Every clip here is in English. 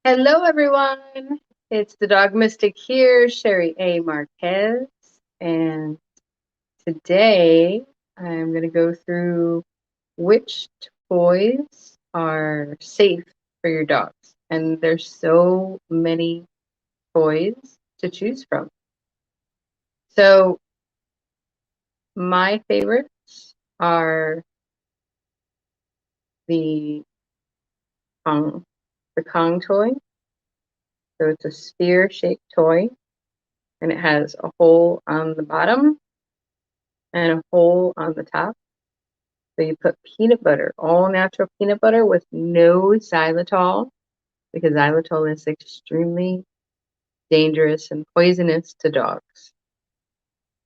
Hello, everyone. It's the Dog Mystic here, Sherry A. Marquez, and today I'm going to go through which toys are safe for your dogs. And there's so many toys to choose from. So my favorites are the Kong, the Kong toy. So it's a sphere-shaped toy, and it has a hole on the bottom and a hole on the top. So you put peanut butter, all natural peanut butter with no xylitol, because xylitol is extremely dangerous and poisonous to dogs.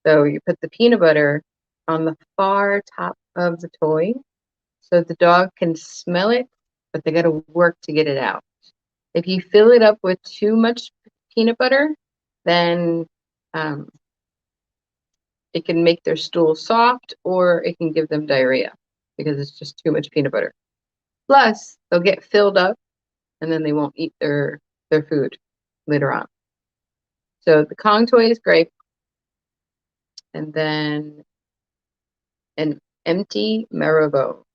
So you put the peanut butter on the far top of the toy so the dog can smell it, but they got to work to get it out. If you fill it up with too much peanut butter, then um, it can make their stool soft or it can give them diarrhea because it's just too much peanut butter. Plus, they'll get filled up and then they won't eat their food later on. So the Kong toy is great. And then an empty marrow.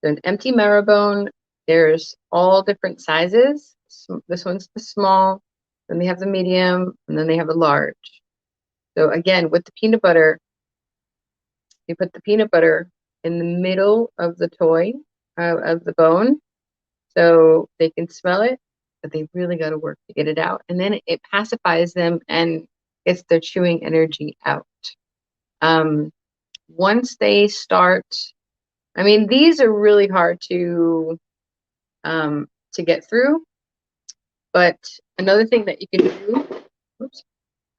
So an empty marrow, there's all different sizes. This one's the small, then they have the medium, and then they have the large. So again, with the peanut butter, you put the peanut butter in the middle of the toy, of the bone, so they can smell it, but they really got to work to get it out. And then it pacifies them and gets their chewing energy out. Once they start, I mean, these are really hard to get through. But another thing that you can do, oops,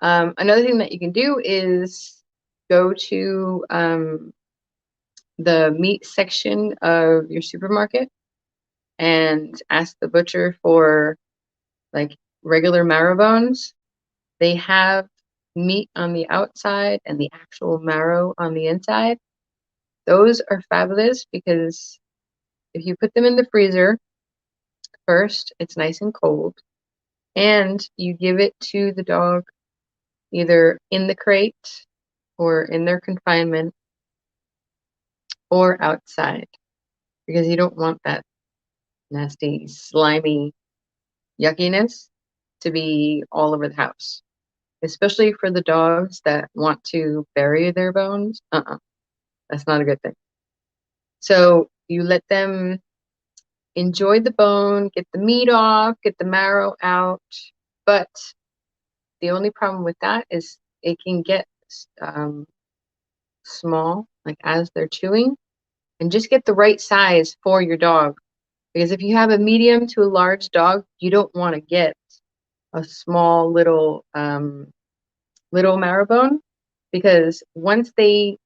another thing that you can do is go to the meat section of your supermarket and ask the butcher for like regular marrow bones. They have meat on the outside and the actual marrow on the inside. Those are fabulous because if you put them in the freezer first, it's nice and cold, and you give it to the dog either in the crate or in their confinement or outside because you don't want that nasty, slimy yuckiness to be all over the house, especially for the dogs that want to bury their bones. That's not a good thing. So you let them enjoy the bone, get the meat off, get the marrow out. But the only problem with that is it can get small, like as they're chewing, and just get the right size for your dog. Because if you have a medium to a large dog, you don't want to get a small little marrow bone, because once they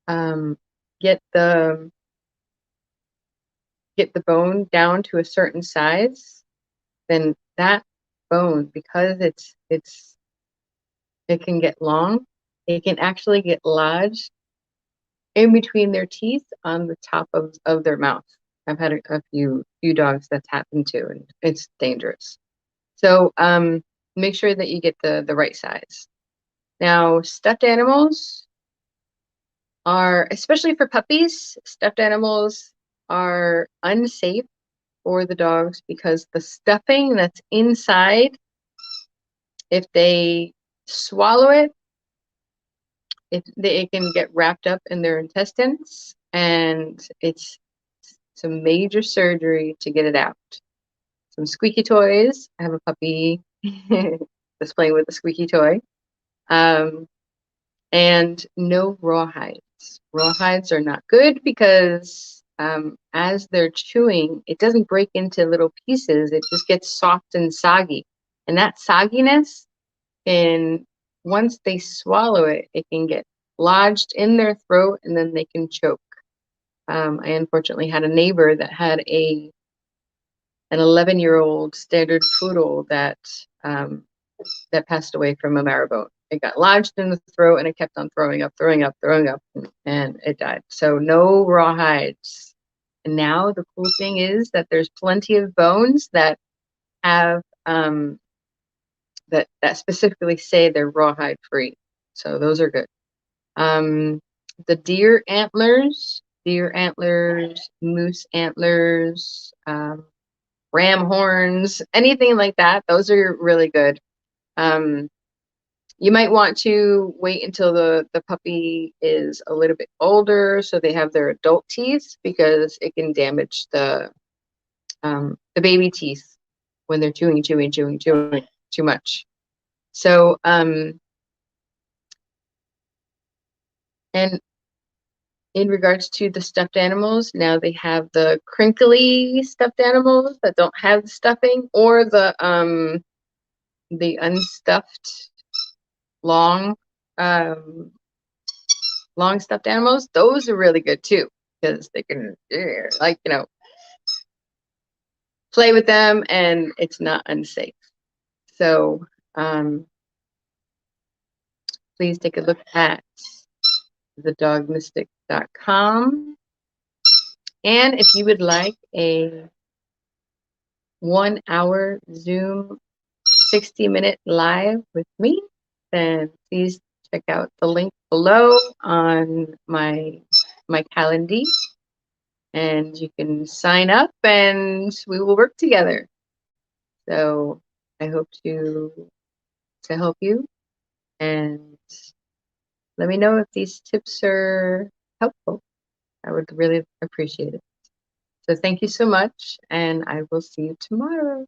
um, get the bone down to a certain size, then that bone, because it can get long, it can actually get lodged in between their teeth on the top of their mouth. I've had a few dogs that's happened to, and it's dangerous. So make sure that you get the right size. Now, stuffed animals are, especially for puppies, stuffed animals are unsafe for the dogs because the stuffing that's inside, if they swallow it, it can get wrapped up in their intestines, and it's some major surgery to get it out. Some squeaky toys. I have a puppy that's playing with a squeaky toy. And no rawhides. Rawhides are not good because as they're chewing, it doesn't break into little pieces. It just gets soft and soggy. And that sogginess can, once they swallow it, it can get lodged in their throat and then they can choke. I unfortunately had a neighbor that had an 11-year-old standard poodle that passed away from a marrow. It got lodged in the throat and it kept on throwing up, and it died. So no rawhides And now the cool thing is that there's plenty of bones that have that specifically say they're rawhide free. So those are good. The deer antlers, moose antlers, ram horns, anything like that. Those are really good. You might want to wait until the puppy is a little bit older so they have their adult teeth, because it can damage the baby teeth when they're chewing too much. So and in regards to the stuffed animals, now they have the crinkly stuffed animals that don't have the stuffing, or the unstuffed long long stuffed animals. Those are really good too, because they can like, you know, play with them and it's not unsafe. So please take a look at thedogmystic.com. And if you would like a 1-hour Zoom 60-minute live with me, then please check out the link below on my calendar, and you can sign up and we will work together. So I hope to help you, and let me know if these tips are helpful. I would really appreciate it. So thank you so much, and I will see you tomorrow.